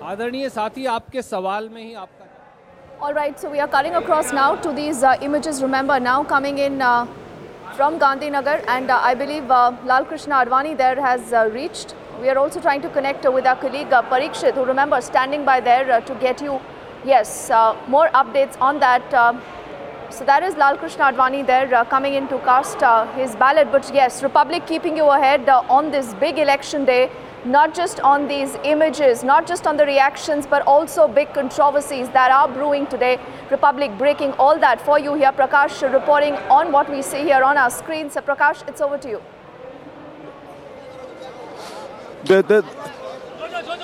आदरणीय साथी आपके सवाल में ही आपका All right, so we are cutting across now to these images. Remember, now coming in from Gandhinagar, and I believe Lal Krishna Advani there has reached. We are also trying to connect with our colleague Parikshit, who remember standing by there to get you, yes, more updates on that. So that is Lal Krishna Advani there coming in to cast his ballot. But yes, Republic keeping you ahead on this big election day. Not just on these images, not just on the reactions, but also big controversies that are brewing today. Republic breaking all that for you here. Prakash reporting on what we see here on our screen. So Prakash, it's over to you.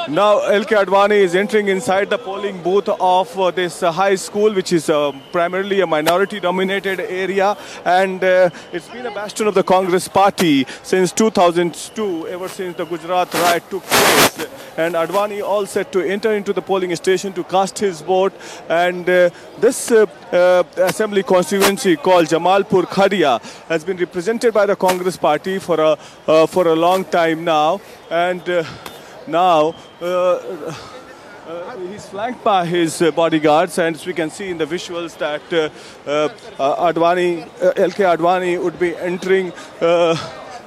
Now LK Advani is entering inside the polling booth of this high school, which is primarily a minority-dominated area, and it's been a bastion of the Congress party since 2002, ever since the Gujarat riot took place. And Advani all set to enter into the polling station to cast his vote. And this assembly constituency called Jamalpur Khadiya has been represented by the Congress party for a long time now. And now he's flanked by his bodyguards, and as we can see in the visuals that LK Advani would be entering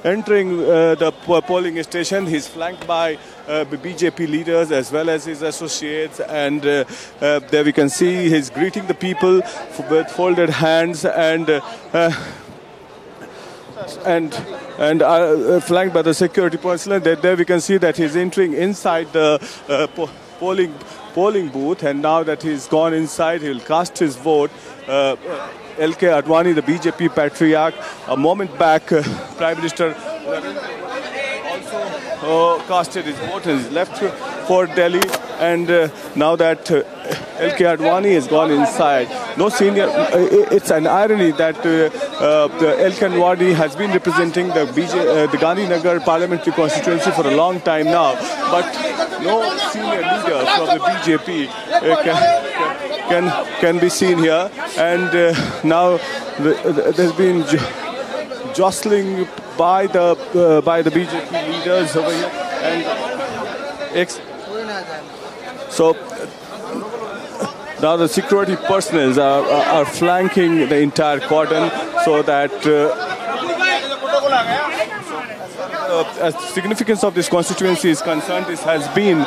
the polling station. He's flanked by BJP leaders as well as his associates, and there we can see he's greeting the people with folded hands and flanked by the security personnel. There we can see that he's entering inside the polling booth, and now that he's gone inside, he'll cast his vote. LK Advani, the BJP patriarch, a moment back, Prime Minister also casted his vote and he's left for Delhi. And now that LK Advani has gone inside, no senior. It's an irony that LK Advani has been representing the Gandhinagar parliamentary constituency for a long time now, but no senior leader from the BJP can be seen here. And now there's been jostling by the BJP leaders over here, and so now the security personnel are flanking the entire cordon, so that as the significance of this constituency is concerned, this has been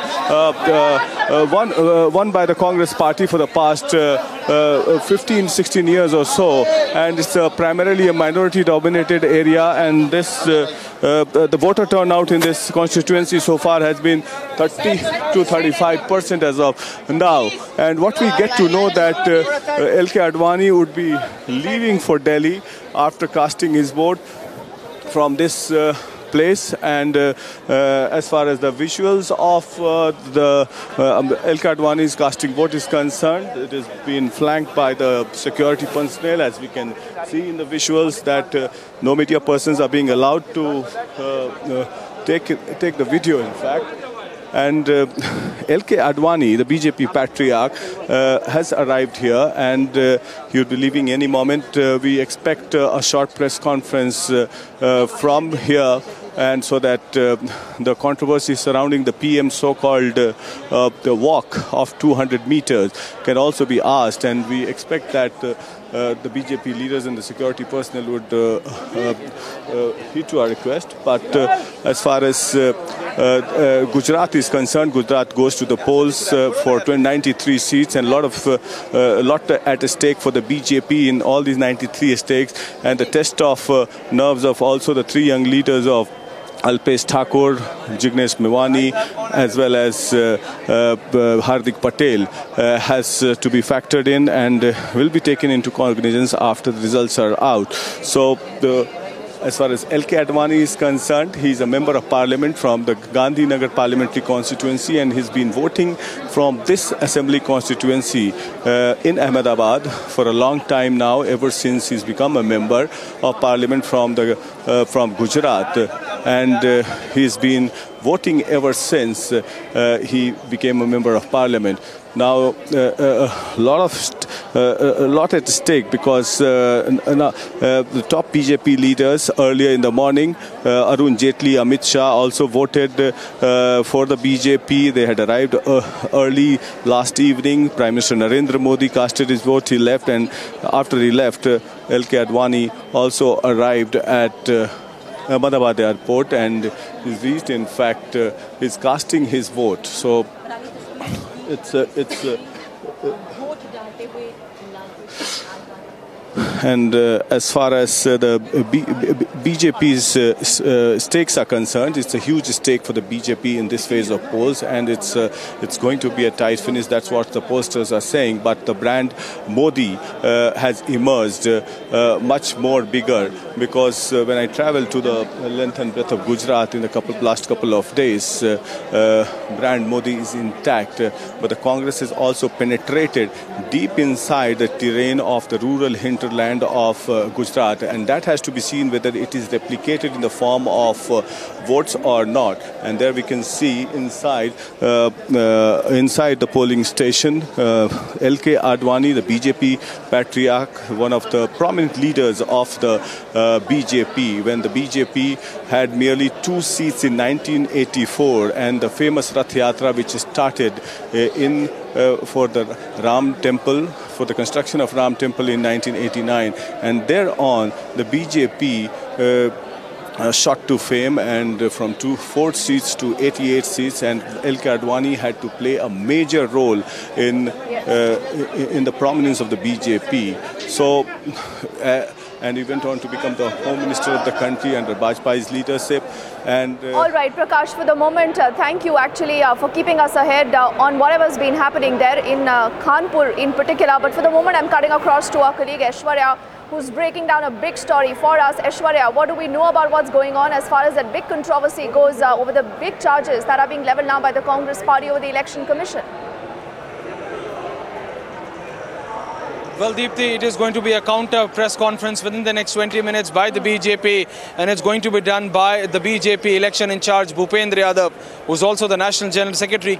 won by the Congress party for the past 15-16 years or so, and it's primarily a minority-dominated area. And this the voter turnout in this constituency so far has been 30 to 35% as of now. And what we get to know that LK Advani would be leaving for Delhi after casting his vote from this place. And as far as the visuals of the LK Advani's casting vote is concerned, it has been flanked by the security personnel, as we can see in the visuals that no media persons are being allowed to take the video, in fact. And LK Advani, the BJP patriarch, has arrived here, and he will be leaving any moment. We expect a short press conference from here, and so that the controversy surrounding the PM's so-called the walk of 200 meters can also be asked. And we expect that the BJP leaders and the security personnel would heed to our request. But as far as Gujarat is concerned, Gujarat goes to the polls for 93 seats, and a lot at stake for the BJP in all these 93 stakes. And the test of nerves of also the three young leaders of Alpesh Thakur, Jignesh Mewani, as well as Hardik Patel has to be factored in and will be taken into cognizance after the results are out. So as far as LK Advani is concerned, he is a member of parliament from the Gandhinagar parliamentary constituency, and he's been voting from this assembly constituency in Ahmedabad for a long time now, ever since he's become a member of parliament from Gujarat. And he's been voting ever since he became a member of parliament. Now, a lot at stake because the top BJP leaders earlier in the morning, Arun Jaitley, Amit Shah also voted for the BJP. They had arrived early last evening. Prime Minister Narendra Modi casted his vote. He left, and after he left, LK Advani also arrived at Ahmedabad airport, and he's reached, in fact, is casting his vote. So and as far as the BJP's stakes are concerned, it's a huge stake for the BJP in this phase of polls, and it's going to be a tight finish. That's what the pollsters are saying. But the brand Modi has emerged much more bigger, because when I traveled to the length and breadth of Gujarat in the last couple of days, brand Modi is intact. But the Congress has also penetrated deep inside the terrain of the rural hinterland of Gujarat, and that has to be seen whether it is replicated in the form of votes or not. And there we can see inside the polling station, LK Advani, the BJP patriarch, one of the prominent leaders of the BJP, when the BJP had merely 2 seats in 1984, and the famous Rath Yatra which started for the Ram Temple, for the construction of Ram Temple in 1989, and thereon the BJP shot to fame, and from 4 seats to 88 seats, and LK Advani had to play a major role in the prominence of the BJP. So, and he went on to become the Home Minister of the country under Vajpayee's leadership. And all right, Prakash, for the moment, thank you actually for keeping us ahead on whatever's been happening there in Kanpur in particular. But for the moment, I'm cutting across to our colleague Aishwarya, who's breaking down a big story for us. Aishwarya, what do we know about what's going on as far as that big controversy goes over the big charges that are being leveled now by the Congress party over the Election Commission? Well, Deepthi, it is going to be a counter press conference within the next 20 minutes by the BJP, and it's going to be done by the BJP election in charge, Bhupendra Yadav, who's also the National General Secretary.